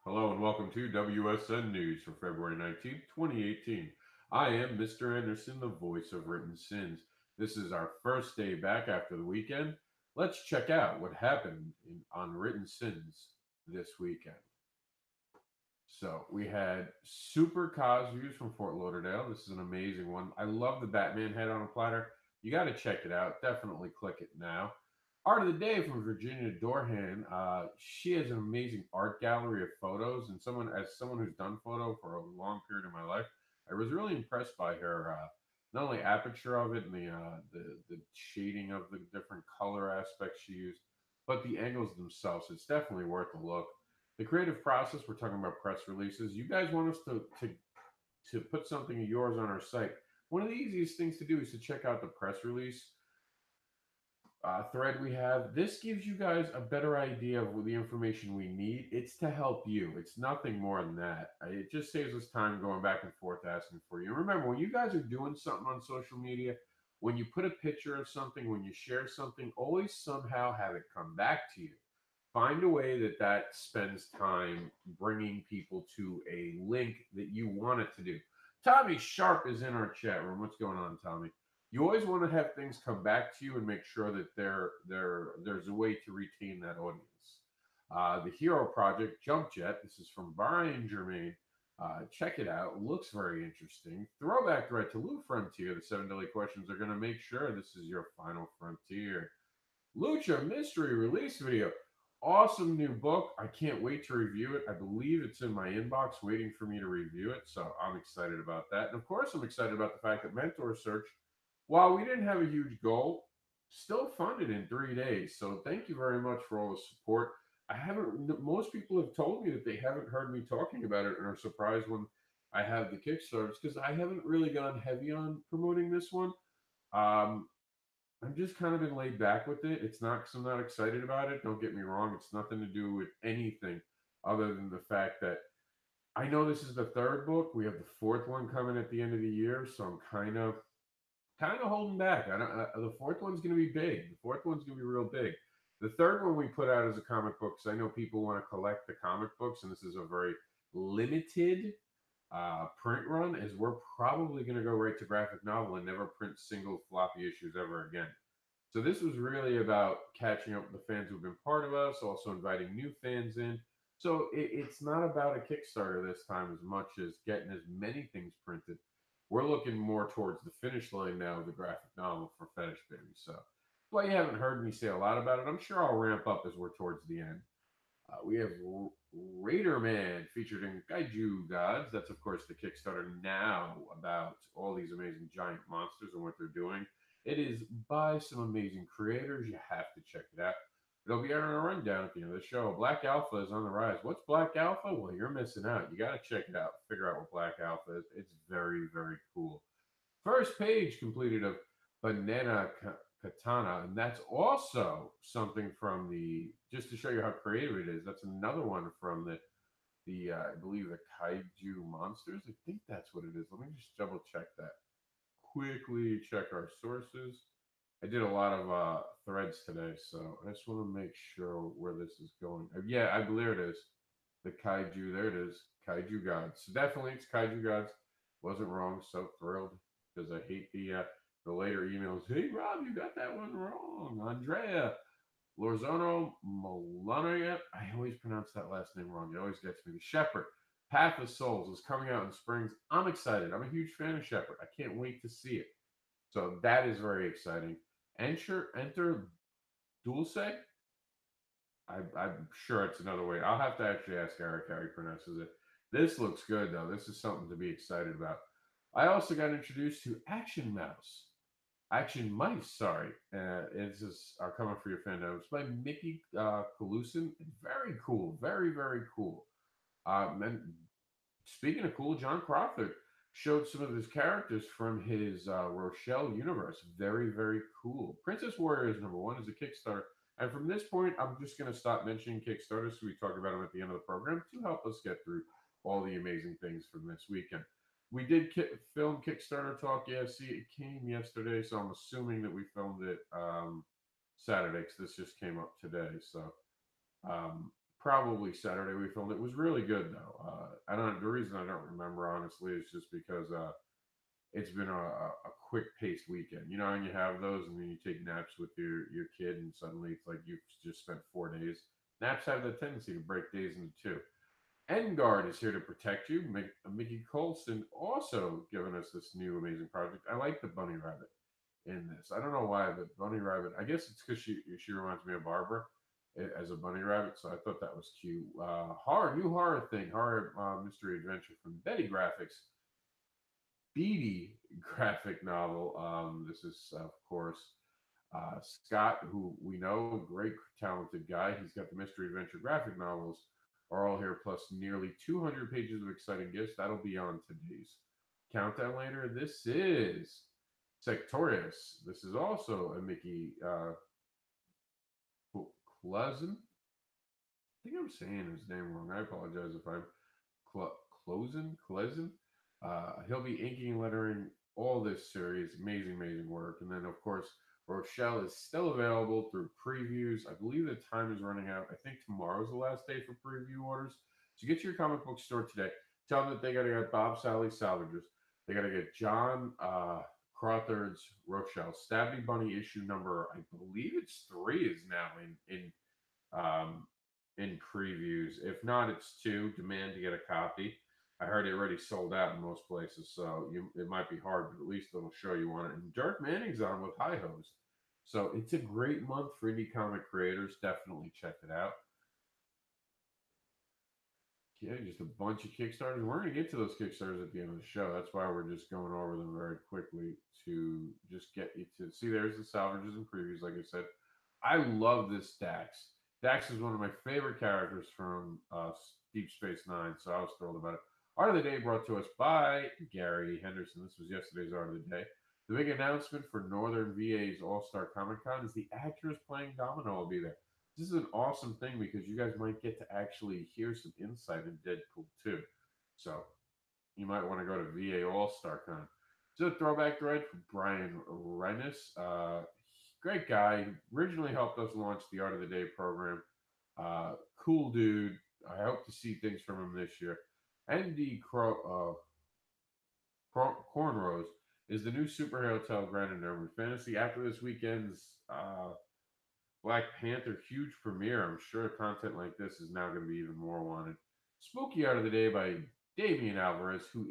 Hello and welcome to WSN News for February 19th, 2018. I am Mr. Anderson, the voice of Written Sins. This is our first day back after the weekend. Let's check out what happened on Written Sins this weekend. So we had Super Cos views from Fort Lauderdale. This is an amazing one. I love the Batman head on a platter. You got to check it out. Definitely click it now. Art of the day from Virginia Dorhan. She has an amazing art gallery of photos, and as someone who's done photo for a long period of my life, I was really impressed by her. Not only aperture of it and the shading of the different color aspects she used, but the angles themselves. It's definitely worth a look. The creative process. We're talking about press releases. You guys want us to put something of yours on our site. One of the easiest things to do is to check out the press release thread we have. This gives you guys a better idea of the information we need. It's to help you. It's nothing more than that. It just saves us time going back and forth asking for you. Remember, when you guys are doing something on social media, when you put a picture of something, when you share something, always somehow have it come back to you. Find a way that spends time bringing people to a link that you want it to do. Tommy Sharp is in our chat room. What's going on, Tommy? You always want to have things come back to you and make sure that there's a way to retain that audience. The Hero Project Jump Jet. This is from Brian Germain. Check it out. Looks very interesting. Throwback thread to Lou Frontier. The seven deadly questions are going to make sure this is your final frontier. Lucha Mystery Release Video. Awesome new book. I can't wait to review it. I believe it's in my inbox waiting for me to review it. So I'm excited about that. And of course, I'm excited about the fact that Mentor Search, while we didn't have a huge goal, still funded in 3 days. So thank you very much for all the support. I haven't, most people have told me that they haven't heard me talking about it and are surprised when I have the Kickstarters because I haven't really gone heavy on promoting this one. Um, I've just kind of been laid back with it. It's not because I'm not excited about it. Don't get me wrong. It's nothing to do with anything other than the fact that I know this is the third book. We have the fourth one coming at the end of the year, so I'm kind of holding back. I don't. The fourth one's going to be big. The fourth one's going to be real big. The third one we put out as a comic book because I know people want to collect the comic books, and this is a very limited print run. Is we're probably going to go right to graphic novel and never print single floppy issues ever again. So this was really about catching up with the fans who've been part of us, also inviting new fans in. So it's not about a Kickstarter this time as much as getting as many things printed. We're looking more towards the finish line now of the graphic novel for Fetish Baby. So, well, you haven't heard me say a lot about it. I'm sure I'll ramp up as we're towards the end. We have Raider Man featured in Kaiju Gods. That's, of course, the Kickstarter now about all these amazing giant monsters and what they're doing. It is by some amazing creators. You have to check it out. It'll be on a rundown at the end of the show. Black Alpha is on the rise. What's Black Alpha? Well, you're missing out. You got to check it out. Figure out what Black Alpha is. It's very, very cool. First page completed of Banana Katana, and that's also something from the, just to show you how creative it is. That's another one from the I believe the Kaiju Monsters. I think that's what it is. Let me just double check that. Quickly check our sources. I did a lot of threads today, so I just want to make sure where this is going. Yeah, I believe it is. The Kaiju, there it is. Kaiju Gods. So definitely it's Kaiju Gods. Wasn't wrong. So thrilled because I hate the later emails. Hey Rob, you got that one wrong. Andrea Lorzono Molana. I always pronounce that last name wrong. It always gets me. The Shepherd. Path of Souls is coming out in springs. I'm excited. I'm a huge fan of Shepherd. I can't wait to see it. So that is very exciting. Enter Dulce. I'm sure it's another way. I'll have to actually ask Eric how he pronounces it. This looks good though. This is something to be excited about. I also got introduced to Action Mouse. Action Mice, sorry. It's just are coming for your fandom. It's by Mickey Kalusin. Very cool. Very, very cool. And speaking of cool, John Crawford showed some of his characters from his Rochelle universe. Very, very cool. Princess Warriors #1 is a Kickstarter. And from this point, I'm just going to stop mentioning Kickstarters so we talk about them at the end of the program to help us get through all the amazing things from this weekend. We did film Kickstarter talk. Yeah, see, it came yesterday, so I'm assuming that we filmed it Saturday because this just came up today. So Probably Saturday we filmed it. It was really good though. I don't. The reason I don't remember honestly is just because it's been a quick paced weekend. You know, and you have those, and then you take naps with your kid, and suddenly it's like you've just spent 4 days. Naps have the tendency to break days into two. Engard is here to protect you. Mickey Colston also giving us this new amazing project. I like the bunny rabbit in this. I don't know why, but bunny rabbit. I guess it's because she reminds me of Barbara as a bunny rabbit, so I thought that was cute. New horror thing, horror mystery adventure from Betty Graphics, Beatty graphic novel. This is of course Scott, who we know, great talented guy. He's got the mystery adventure graphic novels are all here, plus nearly 200 pages of exciting gifts. That'll be on today's countdown later. This is Sectorius. This is also a Mickey Pleasant. I think I'm saying his name wrong. I apologize if I'm Closen. He'll be inking and lettering all this series. Amazing, amazing work. And then, of course, Rochelle is still available through previews. I believe the time is running out. I think tomorrow's the last day for preview orders. So get to your comic book store today. Tell them that they got to get Bob Sally Salvagers. They got to get John Crawford's Rochelle. Stabby Bunny issue number, I believe it's 3 is now um, in previews. If not, it's 2. Demand to get a copy. I heard it already sold out in most places, so it might be hard, but at least it'll show you on it. And Dirk Manning's on with High Hose. So it's a great month for indie comic creators. Definitely check it out. Yeah, just a bunch of Kickstarters. We're going to get to those Kickstarters at the end of the show. That's why we're just going over them very quickly to just get you to see. There's the salvages and previews, like I said. I love this Dax. Dax is one of my favorite characters from Deep Space Nine, so I was thrilled about it. Art of the Day brought to us by Gary Henderson. This was yesterday's Art of the Day. The big announcement for Northern VA's All Star Comic Con is the actress playing Domino will be there. This is an awesome thing because you guys might get to actually hear some insight in Deadpool 2. So you might want to go to VA All Star Con. So a throwback thread from Brian Rennis. Great guy. Originally helped us launch the Art of the Day program. Cool dude. I hope to see things from him this year. Andy Cornrows is the new superhero telegram in Urban Fantasy. After this weekend's Black Panther huge premiere, I'm sure content like this is now going to be even more wanted. Spooky Art of the Day by Damian Alves, who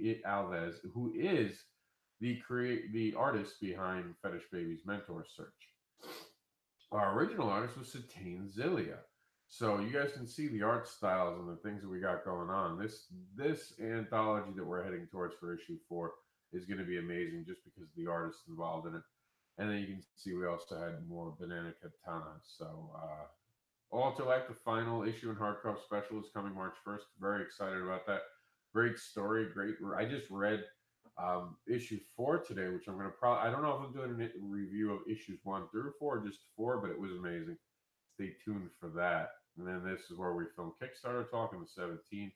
is the artist behind Fetish Baby's Mentor Search. Our original artist was Satine Zilia. So you guys can see the art styles and the things that we got going on. This anthology that we're heading towards for issue 4 is going to be amazing just because of the artists involved in it. And then you can see we also had more Banana Katana. So Alter Life, the final issue and hardcover special is coming March 1st. Very excited about that. Great story. Great. I just read issue 4 today, which I'm going to probably, I don't know if I'm doing a review of issues 1 through 4, or just 4, but it was amazing. Stay tuned for that. And then this is where we film Kickstarter talk on the 17th.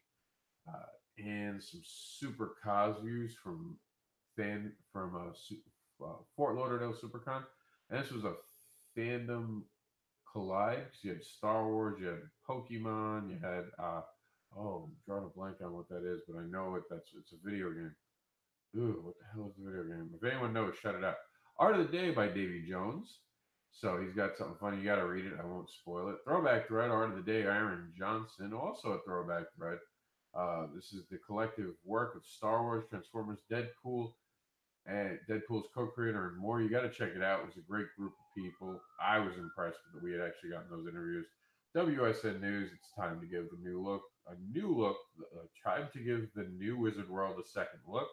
And some super cos views from Fort Lauderdale SuperCon. And this was a fandom collide because you had Star Wars, you had Pokemon, you had I'm drawing a blank on what that is, but I know it's a video game. Ooh, what the hell is the video game? If anyone knows, shut it up. Art of the Day by Davy Jones. So he's got something funny. You got to read it. I won't spoil it. Throwback thread, Art of the Day, Aaron Johnson. Also a throwback thread. This is the collective work of Star Wars, Transformers, Deadpool, and Deadpool's co-creator and more. You got to check it out. It was a great group of people. I was impressed that we had actually gotten those interviews. WSN News, it's time to give the new look a new look. Time to give the new Wizard World a second look.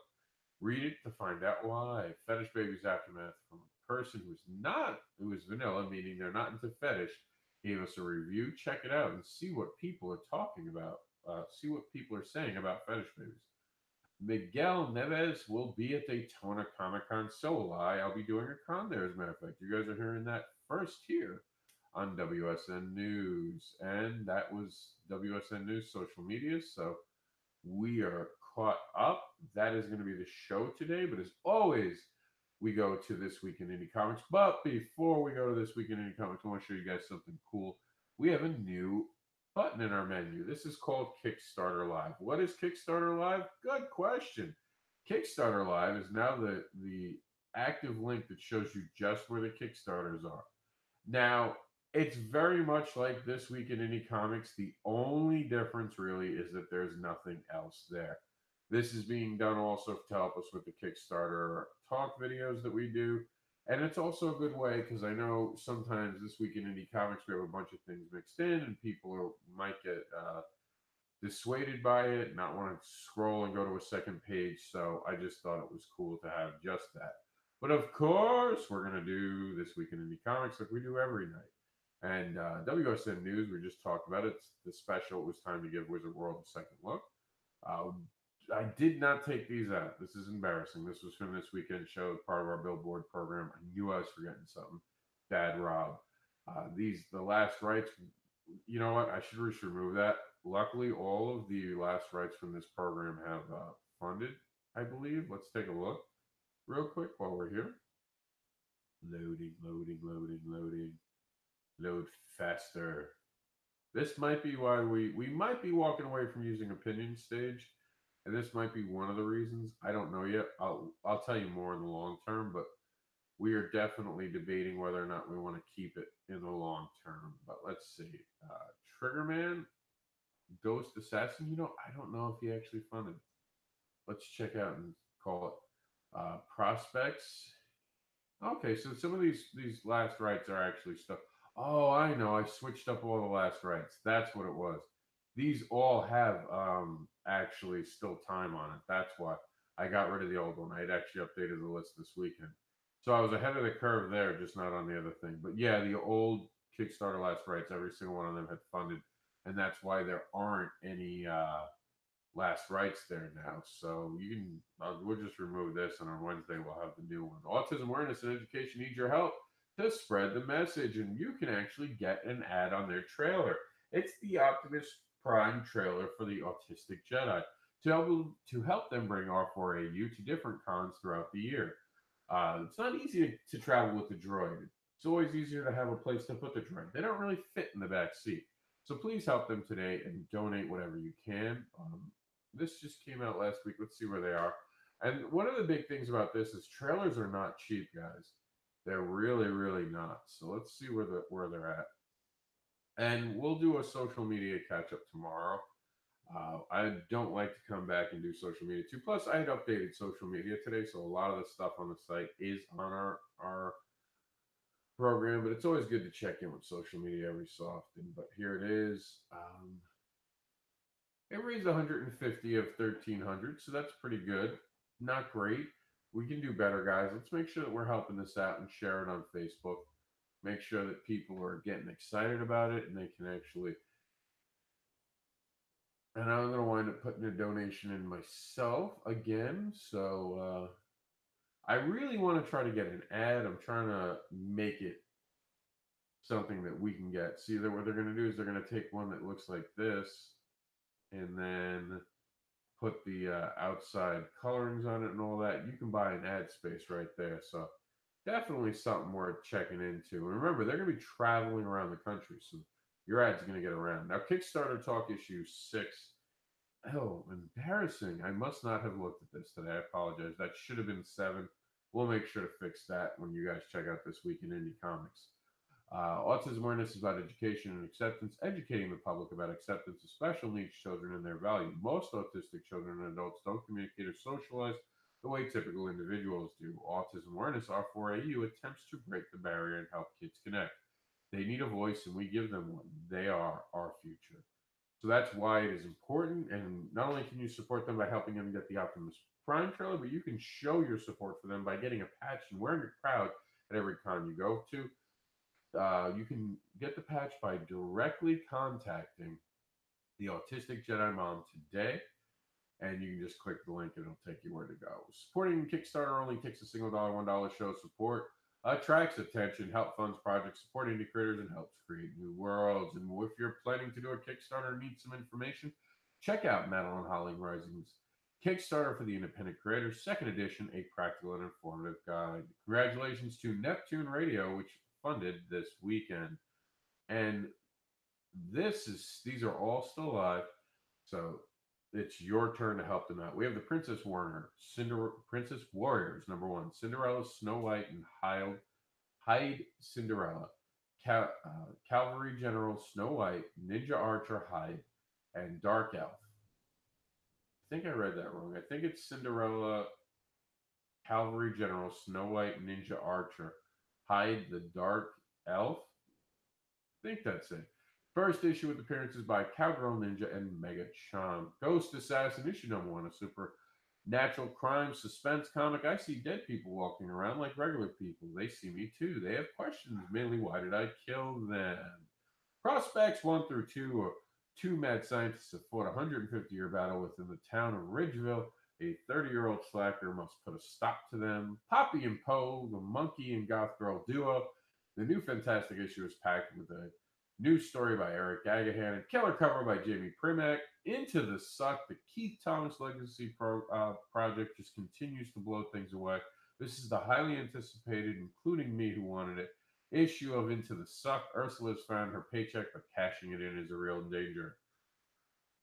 Read it to find out why. Fetish Baby's Aftermath from a person who is vanilla, meaning they're not into fetish, gave us a review. Check it out and see what people are talking about. See what people are saying about Fetish Babies. Miguel Neves will be at Daytona Comic Con. So will I. I'll be doing a con there, as a matter of fact. You guys are hearing that first here on WSN News. And that was WSN News social media. So we are caught up. That is going to be the show today. But as always, we go to This Week in Indie Comics. But before we go to This Week in Indie Comics, I want to show you guys something cool. We have a new button in our menu. This is called Kickstarter Live. What is Kickstarter Live? Good question. Kickstarter Live is now the active link that shows you just where the Kickstarters are. Now, it's very much like This Week in Indie Comics. The only difference really is that there's nothing else there. This is being done also to help us with the Kickstarter talk videos that we do. And it's also a good way because I know sometimes This Week in Indie Comics we have a bunch of things mixed in and people might get dissuaded by it, not want to scroll and go to a second page. So I just thought it was cool to have just that. But of course, we're going to do This Week in Indie Comics like we do every night. And WSN News, we just talked about it. It's the special. It was time to give Wizard World a second look. Uh, I did not take these out. This is embarrassing. This was from this weekend show, part of our billboard program. I knew I was forgetting something. Bad Rob. The last rights. You know what? I should just remove that. Luckily, all of the last rights from this program have funded. I believe. Let's take a look real quick while we're here. Loading, loading, loading, loading. Load faster. This might be why we might be walking away from using opinion stage, and this might be one of the reasons. I don't know yet. I'll tell you more in the long term, but we are definitely debating whether or not we want to keep it in the long term. But let's see. Triggerman, Ghost Assassin. I don't know if he actually funded. Let's check out and call it prospects. Okay, so some of these last rights are actually stuff. Oh, I know. I switched up all the last rights. That's what it was. These all have actually still time on it. That's why I got rid of the old one. I had actually updated the list this weekend. So I was ahead of the curve there, just not on the other thing. But yeah, the old Kickstarter last rights, every single one of them had funded. And that's why there aren't any last rights there now. So we'll just remove this, and on Wednesday we'll have the new one. Autism awareness and education need your help to spread the message, and you can actually get an ad on their trailer. It's the Optimus Prime trailer for the Autistic Jedi to help them bring R4AU to different cons throughout the year. It's not easy to travel with the droid. It's always easier to have a place to put the droid. They don't really fit in the back seat. So please help them today and donate whatever you can. This just came out last week. Let's see where they are. And one of the big things about this is trailers are not cheap, guys. They're really, really not. So let's see where they're at. And we'll do a social media catch up tomorrow. I don't like to come back and do social media too. Plus, I had updated social media today, so a lot of the stuff on the site is on our program. But it's always good to check in with social media every so often. But here it is. It raised 150 of 1,300, so that's pretty good. Not great. We can do better, guys. Let's make sure that we're helping this out and share it on Facebook. Make sure that people are getting excited about it and they can actually. And I'm going to wind up putting a donation in myself again. So I really want to try to get an ad. I'm trying to make it something that we can get. See, what they're going to do is they're going to take one that looks like this and then put the outside colorings on it and all that. You can buy an ad space right there. So definitely something worth checking into. And remember, they're going to be traveling around the country, so your ad's going to get around. Now, Kickstarter Talk issue 6. Oh, embarrassing. I must not have looked at this today. I apologize. That should have been 7. We'll make sure to fix that when you guys check out This Week in Indie Comics. Autism awareness is about education and acceptance, educating the public about acceptance of special needs children and their value. Most autistic children and adults don't communicate or socialize the way typical individuals do. Autism awareness, R4AU, attempts to break the barrier and help kids connect. They need a voice, and we give them one. They are our future. So that's why it is important. And not only can you support them by helping them get the Optimus Prime trailer, but you can show your support for them by getting a patch and wearing it proud at every con you go to. You can get the patch by directly contacting the Autistic Jedi Mom today, and you can just click the link and it'll take you where to go. Supporting Kickstarter only takes a single dollar, $1 show support, attracts attention, help funds projects, support indie creators, and helps create new worlds. And if you're planning to do a Kickstarter and need some information, check out Madeline Holly Rising's Kickstarter for the Independent Creators, second edition, a practical and informative guide. Congratulations to Neptune Radio, which funded this weekend. And these are all still alive. So it's your turn to help them out. We have the Princess Warner, Princess Warriors, number one, Cinderella, Snow White, and Hyde Cinderella, Cavalry General Snow White, Ninja Archer Hyde, and Dark Elf. I think I read that wrong. I think it's Cinderella, Cavalry General Snow White, Ninja Archer Hyde, the Dark Elf. I think that's it. First issue with appearances by Cowgirl Ninja and Mega Chan. Ghost Assassin issue number one, a supernatural crime suspense comic. I see dead people walking around like regular people. They see me too. They have questions, mainly why did I kill them? Prospects 1 through 2 are two mad scientists have fought a 150-year battle within the town of Ridgeville. A 30-year-old slacker must put a stop to them. Poppy and Poe, the monkey and goth girl duo. The new Fantastic issue is packed with a new story by Eric Agahan and killer cover by Jamie Primack. Into the Suck, the Keith Thomas Legacy project just continues to blow things away. This is the highly anticipated, including me who wanted it, issue of Into the Suck. Ursula's found her paycheck, but cashing it in is a real danger.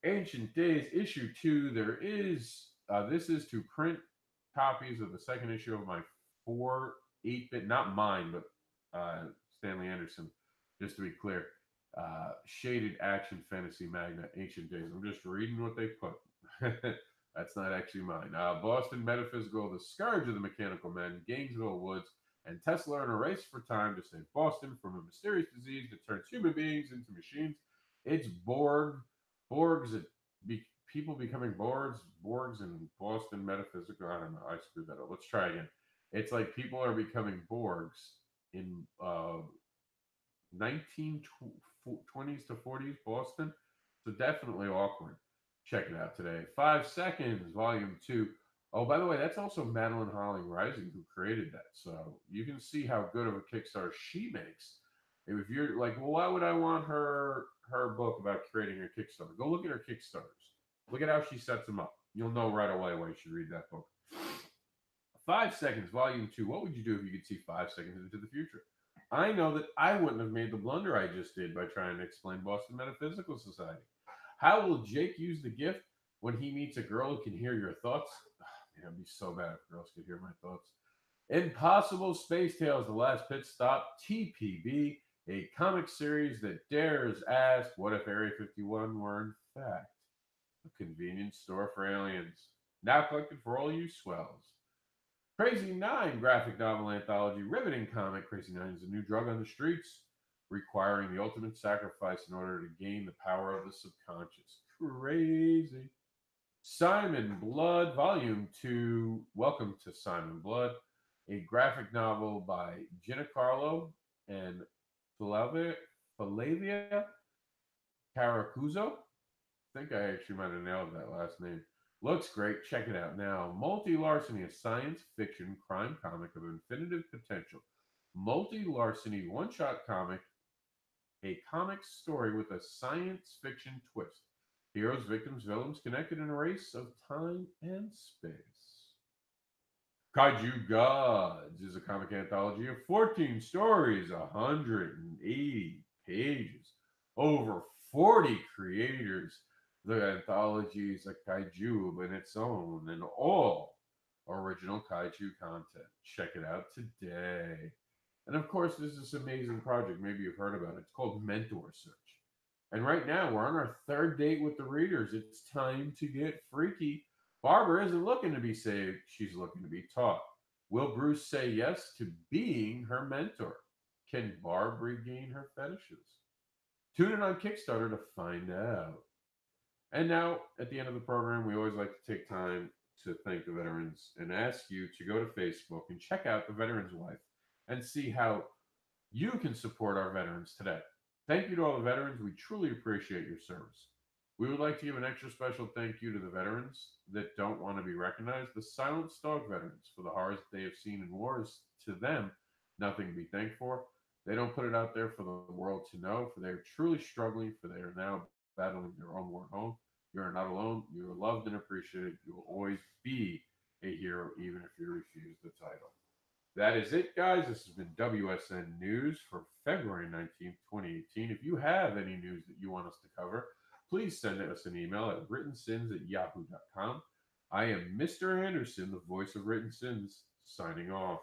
Ancient Days issue two. There is this is to print copies of the second issue of my 4 8-bit, not mine, but Stanley Anderson. Just to be clear, shaded action fantasy magna, Ancient Days. I'm just reading what they put. That's not actually mine. Boston Metaphysical, The Scourge of the Mechanical Men, Gainesville Woods, and Tesla in a race for time to save Boston from a mysterious disease that turns human beings into machines. It's Borgs, people becoming Borgs in Boston Metaphysical. I don't know. I screwed that up. Let's try again. It's like people are becoming Borgs in 1920s to 40s Boston. So definitely awkward. Check it out today. 5 Seconds, Volume 2. Oh, by the way, that's also Madeline Holling Rising who created that. So you can see how good of a Kickstarter she makes. If you're like, well, why would I want her book about creating a Kickstarter? Go look at her Kickstarters. Look at how she sets them up. You'll know right away why you should read that book. 5 Seconds, Volume 2. What would you do if you could see 5 seconds into the future? I know that I wouldn't have made the blunder I just did by trying to explain Boston Metaphysical Society. How will Jake use the gift when he meets a girl who can hear your thoughts? Man, it'd be so bad if girls could hear my thoughts. Impossible Space Tales, The Last Pit Stop, TPB, a comic series that dares ask, what if Area 51 were in fact a convenience store for aliens? Now collected for all you swells. Crazy Nine graphic novel anthology, riveting comic. Crazy Nine is a new drug on the streets, requiring the ultimate sacrifice in order to gain the power of the subconscious. Crazy. Simon Blood, Volume 2. Welcome to Simon Blood, a graphic novel by Gina Carlo and Flavia Caracuzo. I think I actually might have nailed that last name. Looks great. Check it out now. Multi Larceny, a science fiction crime comic of infinitive potential. Multi Larceny one shot comic, a comic story with a science fiction twist. Heroes, victims, villains connected in a race of time and space. Kaiju Gods is a comic anthology of 14 stories, 180 pages, over 40 creators. The anthology is a kaiju in its own and all original kaiju content. Check it out today. And of course, there's this amazing project. Maybe you've heard about it. It's called Mentor Search. And right now, we're on our third date with the readers. It's time to get freaky. Barbara isn't looking to be saved, she's looking to be taught. Will Bruce say yes to being her mentor? Can Barb regain her fetishes? Tune in on Kickstarter to find out. And now, at the end of the program, we always like to take time to thank the veterans and ask you to go to Facebook and check out the Veterans Wife and see how you can support our veterans today. Thank you to all the veterans. We truly appreciate your service. We would like to give an extra special thank you to the veterans that don't want to be recognized, the silent dog veterans, for the horrors that they have seen in wars. To them, nothing to be thanked for. They don't put it out there for the world to know, for they are truly struggling, for they are now battling their own war at home. You are not alone. You are loved and appreciated. You will always be a hero, even if you refuse the title. That is it, guys. This has been WSN News for February 19th, 2018. If you have any news that you want us to cover, please send us an email at writtensins@yahoo.com. I am Mr. Anderson, the voice of Written Sins, signing off.